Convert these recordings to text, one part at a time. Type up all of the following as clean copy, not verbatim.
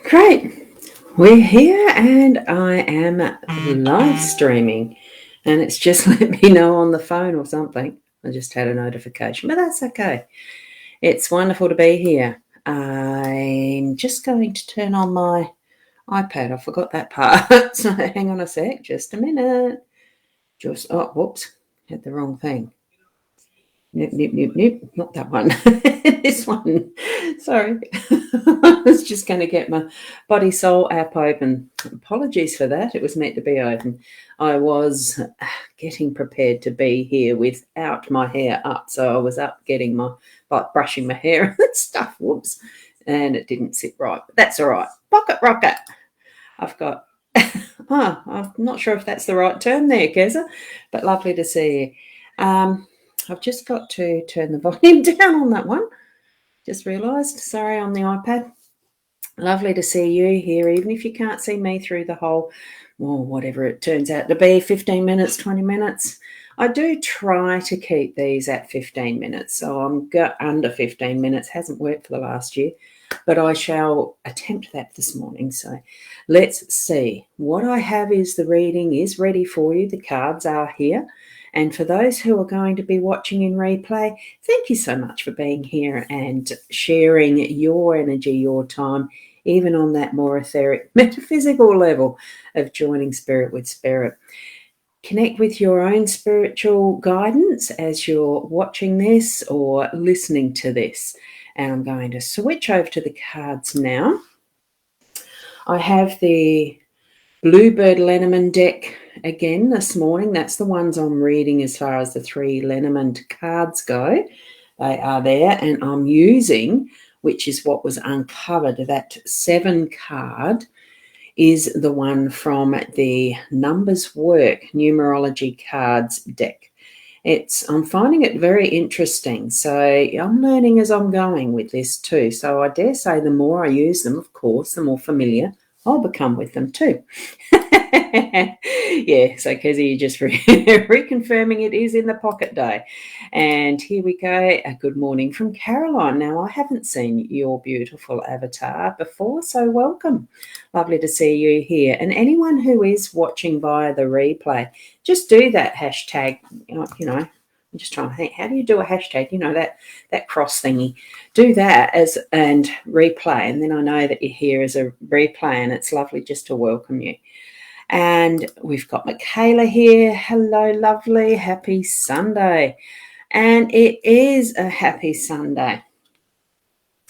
Great. We're here and I am live streaming and it's just let me know on the phone or something. I just had a notification, but that's okay. It's wonderful to be here. I'm just going to turn on my iPad. I forgot that part. So hang on a sec, just a minute. Whoops, had the wrong thing. Nope, not that one. This one. Sorry. I was just going to get my Body Soul app open. Apologies for that. It was meant to be open. I was getting prepared to be here without my hair up. So I was up getting brushing my hair and stuff. Whoops. And it didn't sit right. But that's all right. Pocket rocket. I've got... I'm not sure if that's the right term there, Keza, but lovely to see you. I've just got to turn the volume down on that one. Just realised. Sorry, on the iPad. Lovely to see you here, even if you can't see me through the whole, well, whatever it turns out to be, 15 minutes, 20 minutes. I do try to keep these at 15 minutes. So I'm under 15 minutes. Hasn't worked for the last year, but I shall attempt that this morning. So let's see. What I have is the reading is ready for you. The cards are here. And for those who are going to be watching in replay, thank you so much for being here and sharing your energy, your time, even on that more etheric, metaphysical level of joining spirit with spirit. Connect with your own spiritual guidance as you're watching this or listening to this. And I'm going to switch over to the cards now. I have the Bluebird LENORMAND deck again this morning. That's the ones I'm reading as far as the 3 LENORMAND cards go. They are there, and I'm using, which is what was uncovered, that 7 card is the one from the Numbers Work Numerology Cards deck. I'm finding it very interesting. So I'm learning as I'm going with this too. So I dare say the more I use them, of course, the more familiar I'll become with them too. Yeah, so Kezzy, you just reconfirming it is in the pocket day. And here we go. A good morning from Caroline. Now, I haven't seen your beautiful avatar before, so welcome. Lovely to see you here. And anyone who is watching via the replay, just do that hashtag, I'm just trying to think, how do you do a hashtag? That cross thingy. Do that and replay. And then I know that you're here as a replay, and it's lovely just to welcome you. And we've got Michaela here. Hello, lovely. Happy Sunday. And it is a happy Sunday.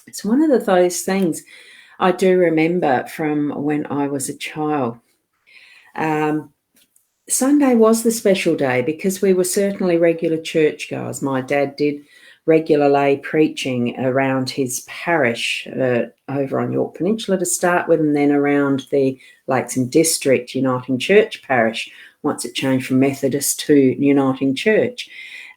It's one of those things I do remember from when I was a child. Sunday was the special day because we were certainly regular churchgoers. My dad did regular lay preaching around his parish over on York Peninsula to start with, and then around the Lakes and District Uniting Church parish once it changed from Methodist to Uniting Church.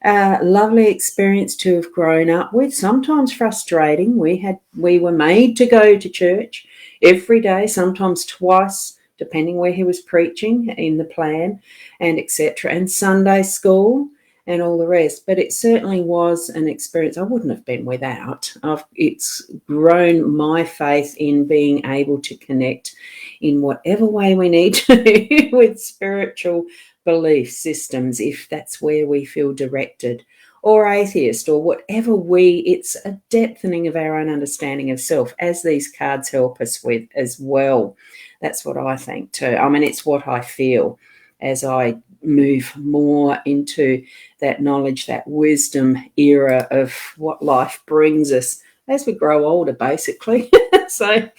Lovely experience to have grown up with, sometimes frustrating. We were made to go to church every day, sometimes twice, depending where he was preaching in the plan, and etc., and Sunday school and all the rest. But it certainly was an experience I wouldn't have been without. It's grown my faith in being able to connect in whatever way we need to with spiritual belief systems, if that's where we feel directed, or atheist, or whatever it's a depthening of our own understanding of self, as these cards help us with as well. That's what I think too. I mean, it's what I feel as I move more into that knowledge, that wisdom era of what life brings us as we grow older, basically. So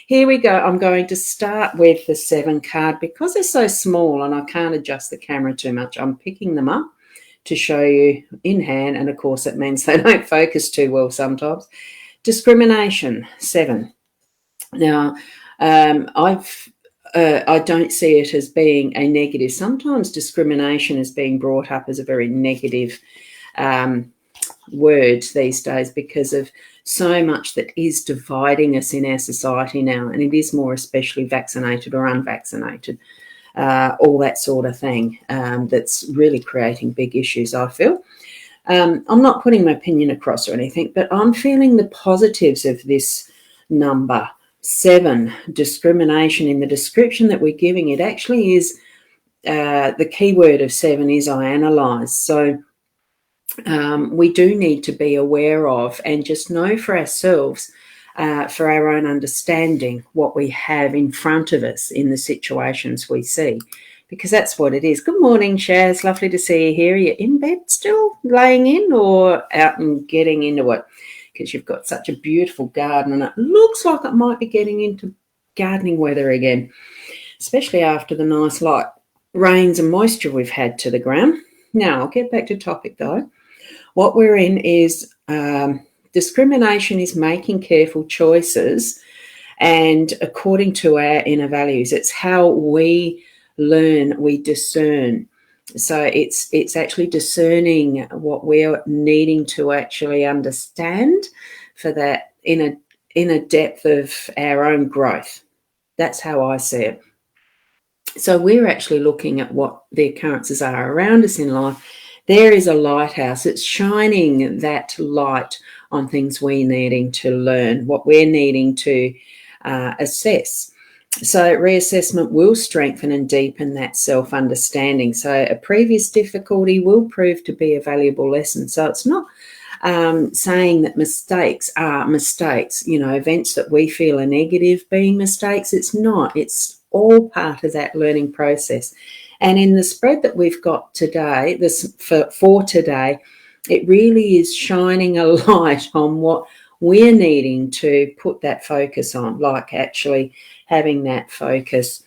here we go. I'm going to start with the 7 card because they're so small and I can't adjust the camera too much. I'm picking them up to show you in hand, and of course it means they don't focus too well sometimes. Discrimination, 7. Now, I don't see it as being a negative. Sometimes discrimination is being brought up as a very negative word these days because of so much that is dividing us in our society now, and it is more especially vaccinated or unvaccinated, all that sort of thing, that's really creating big issues, I feel. I'm not putting my opinion across or anything, but I'm feeling the positives of this number 7, discrimination. In the description that we're giving, it actually is the key word of 7 is I analyse. So we do need to be aware of and just know for ourselves, for our own understanding, what we have in front of us in the situations we see, because that's what it is. Good morning, Shaz. Lovely to see you here. Are you in bed still, laying in, or out and getting into it? Because you've got such a beautiful garden and it looks like it might be getting into gardening weather again, especially after the nice light rains and moisture we've had to the ground. Now, I'll get back to topic though. What we're in is discrimination is making careful choices and according to our inner values. It's how we learn, we discern. So it's actually discerning what we're needing to actually understand for that inner depth of our own growth. That's how I see it. So we're actually looking at what the occurrences are around us in life. There is a lighthouse. It's shining that light on things we're needing to learn, what we're needing to assess. So reassessment will strengthen and deepen that self-understanding. So a previous difficulty will prove to be a valuable lesson. So it's not saying that mistakes are mistakes, events that we feel are negative being mistakes. It's not. It's all part of that learning process. And in the spread that we've got today, for today, it really is shining a light on what we're needing to put that focus on, like actually having that focus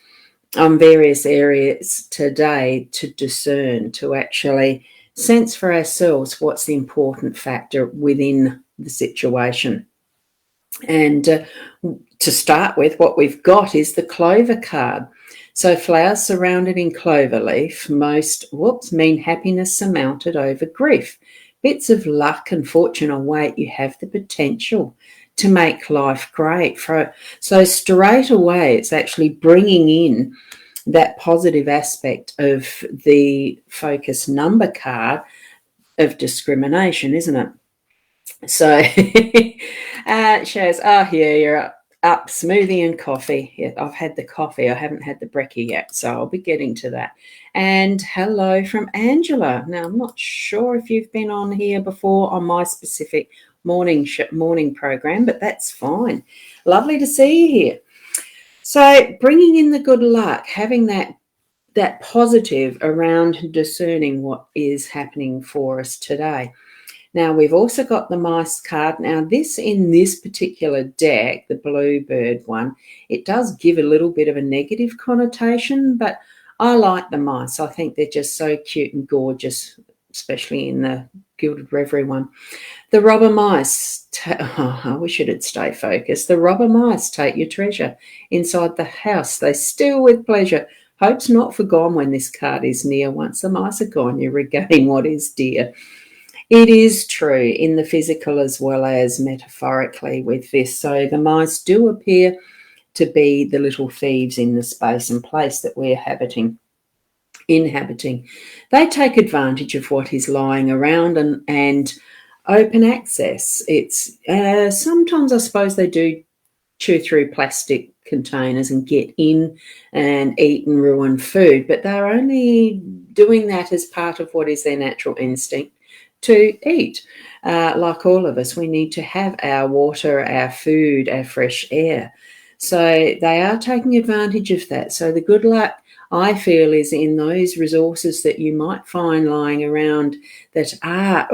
on various areas today to discern, to actually sense for ourselves what's the important factor within the situation. And to start with, what we've got is the clover card. So flowers surrounded in clover leaf mean happiness surmounted over grief. Bits of luck and fortune await. You have the potential to make life great. So straight away, it's actually bringing in that positive aspect of the focus number card of discrimination, isn't it? So shows, yeah, you're up, smoothie and coffee. Yeah, I've had the coffee. I haven't had the brekkie yet, so I'll be getting to that. And hello from Angela. Now, I'm not sure if you've been on here before on my specific morning program, but that's fine. Lovely to see you here. So bringing in the good luck, having that positive around discerning what is happening for us today. Now, we've also got the mice card. Now, in this particular deck, the bluebird one, it does give a little bit of a negative connotation, but I like the mice. I think they're just so cute and gorgeous, especially in the Gilded Reverie one. The robber mice, I wish it'd stay focused. The robber mice take your treasure. Inside the house, they steal with pleasure. Hope's not forgone when this card is near. Once the mice are gone, you regain what is dear. It is true in the physical as well as metaphorically with this. So the mice do appear to be the little thieves in the space and place that we're inhabiting. They take advantage of what is lying around and open access. It's sometimes I suppose they do chew through plastic containers and get in and eat and ruin food, but they're only doing that as part of what is their natural instinct to eat. Like all of us, we need to have our water, our food, our fresh air. So they are taking advantage of that. So the good luck, I feel, is in those resources that you might find lying around that are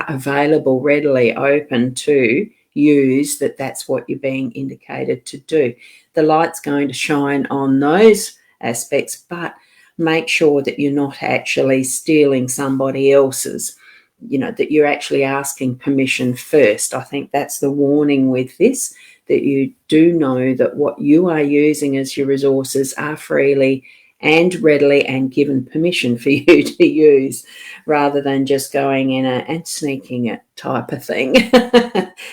available, readily open to use, that's what you're being indicated to do. The light's going to shine on those aspects, but make sure that you're not actually stealing somebody else's, that you're actually asking permission first. I think that's the warning with this, that you do know that what you are using as your resources are freely and readily and given permission for you to use, rather than just going in and sneaking it type of thing.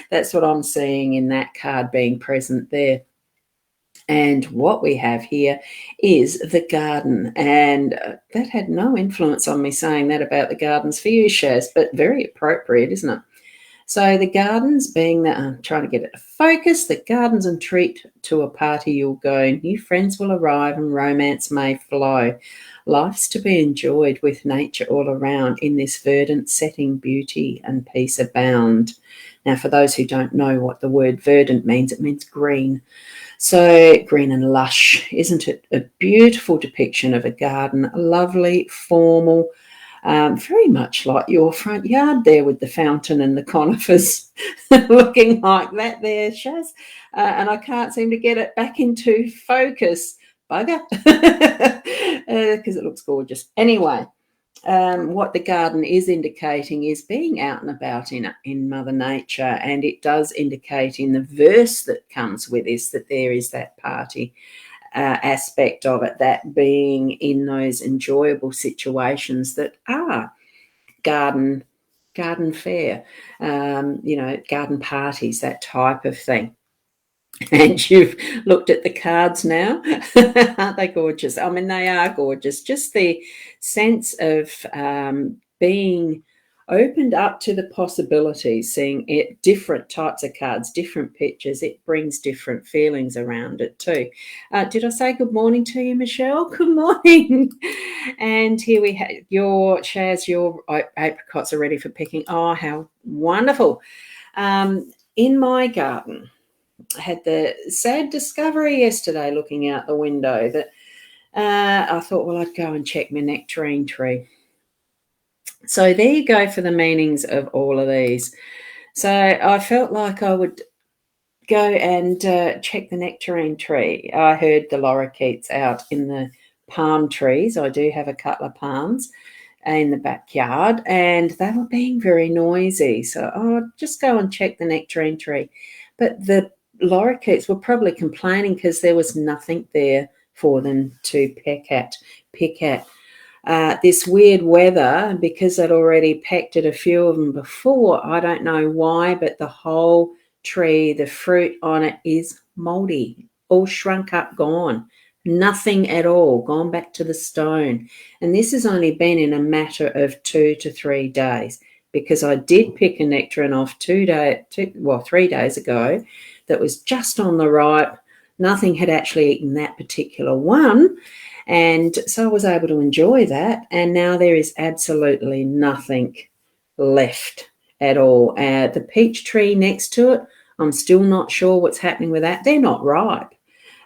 That's what I'm seeing in that card being present there. And what we have here is the garden. And that had no influence on me saying that about the gardens for you, Shaz, but very appropriate, isn't it? So the gardens being that I'm trying to get it to focus, the gardens and treat to a party you'll go. New friends will arrive and romance may flow. Life's to be enjoyed with nature all around. In this verdant setting, beauty and peace abound. Now, for those who don't know what the word verdant means, it means green. So green and lush. Isn't it a beautiful depiction of a garden? Lovely, formal, very much like your front yard there with the fountain and the conifers looking like that there, Shaz. And I can't seem to get it back into focus. Bugger. Because it looks gorgeous. Anyway, what the garden is indicating is being out and about in Mother Nature, and it does indicate in the verse that comes with this that there is that party aspect of it, that being in those enjoyable situations that are garden fare, garden parties, that type of thing. And you've looked at the cards now. Aren't they gorgeous? I mean, they are gorgeous. Just the sense of being opened up to the possibilities, seeing it, different types of cards, different pictures. It brings different feelings around it too. Did I say good morning to you, Michelle? Good morning. And here we have your Shaz, your apricots are ready for picking. Oh, how wonderful. In my garden, I had the sad discovery yesterday looking out the window that I thought, well, I'd go and check my nectarine tree. So there you go for the meanings of all of these. So I felt like I would go and check the nectarine tree. I heard the lorikeets out in the palm trees. I do have a couple of palms in the backyard, and they were being very noisy. So I'd just go and check the nectarine tree. But the lorikeets were probably complaining because there was nothing there for them to pick at. This weird weather, because I'd already pecked at a few of them before, I don't know why, but the whole tree, the fruit on it is moldy, all shrunk up, gone. Nothing at all, gone back to the stone. And this has only been in a matter of 2 to 3 days, because I did pick a nectarine off 3 days ago that was just on the ripe. Nothing had actually eaten that particular one. And so I was able to enjoy that. And now there is absolutely nothing left at all. The peach tree next to it, I'm still not sure what's happening with that. They're not ripe.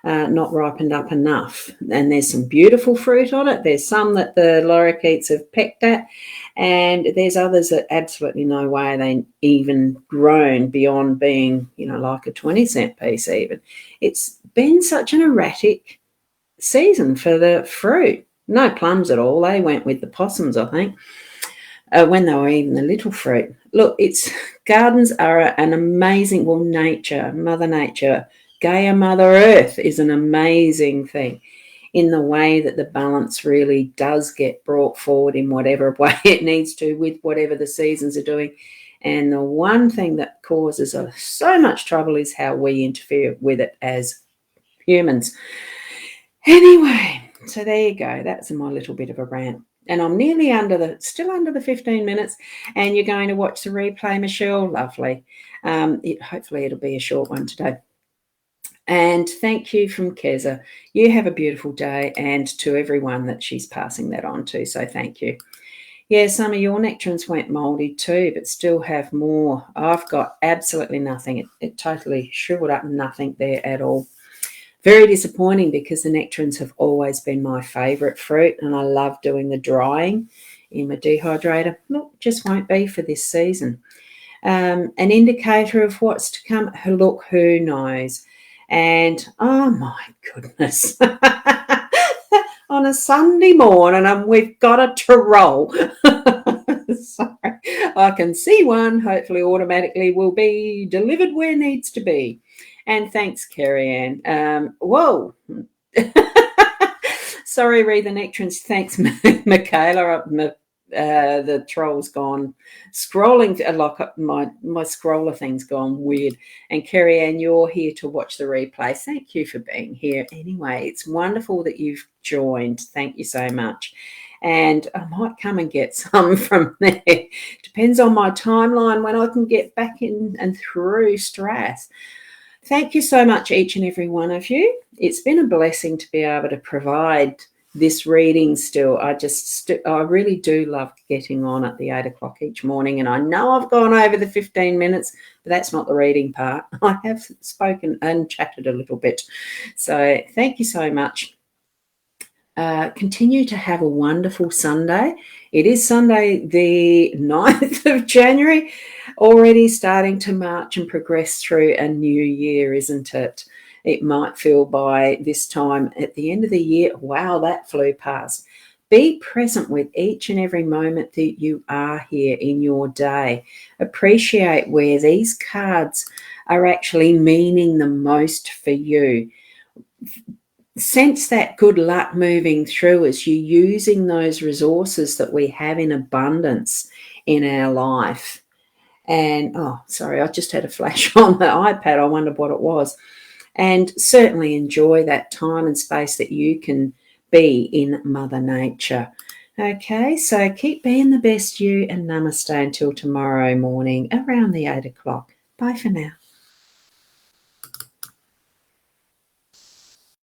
Not ripened up enough. And there's some beautiful fruit on it. There's some that the lorikeets have pecked at, and there's others that absolutely no way they even grown beyond being, like a 20-cent piece even. It's been such an erratic season for the fruit. No plums at all. They went with the possums, I think, when they were even the little fruit. Look, gardens are an amazing, nature, Mother Nature, Gaia Mother Earth is an amazing thing in the way that the balance really does get brought forward in whatever way it needs to with whatever the seasons are doing. And the one thing that causes so much trouble is how we interfere with it as humans. Anyway, so there you go. That's my little bit of a rant. And I'm nearly still under the 15 minutes, and you're going to watch the replay, Michelle. Lovely. Hopefully it'll be a short one today. And thank you from Keza. You have a beautiful day, and to everyone that she's passing that on to. So thank you. Yeah, some of your nectarines went mouldy too, but still have more. I've got absolutely nothing. It totally shriveled up, nothing there at all. Very disappointing, because the nectarines have always been my favourite fruit, and I love doing the drying in my dehydrator. Look, just won't be for this season. An indicator of what's to come. Look, who knows? And oh my goodness, on a Sunday morning, and we've got a Tyrol. Sorry, I can see one. Hopefully, automatically will be delivered where needs to be. And thanks, Carrie Ann. Whoa. Sorry, read the nectarines. Thanks, Michaela. The troll's gone scrolling. My scroller thing's gone weird. And Carrie Ann, you're here to watch the replay. Thank you for being here. Anyway, it's wonderful that you've joined. Thank you so much. and I might come and get some from there. Depends on my timeline when I can get back in and through stress. Thank you so much, each and every one of you. It's been a blessing to be able to provide this reading still. I really do love getting on at the 8 o'clock each morning, and I know I've gone over the 15 minutes, but that's not the reading part. I have spoken and chatted a little bit. So thank you so much. Continue to have a wonderful Sunday. It is Sunday the 9th of January, already starting to march and progress through a new year, isn't it? It might feel by this time at the end of the year, wow, that flew past. Be present with each and every moment that you are here in your day. Appreciate where these cards are actually meaning the most for you. Sense that good luck moving through as you're using those resources that we have in abundance in our life. And, oh, sorry, I just had a flash on the iPad. I wondered what it was. And certainly enjoy that time and space that you can be in Mother Nature. Okay, so keep being the best you, and namaste until tomorrow morning around the 8 o'clock. Bye for now.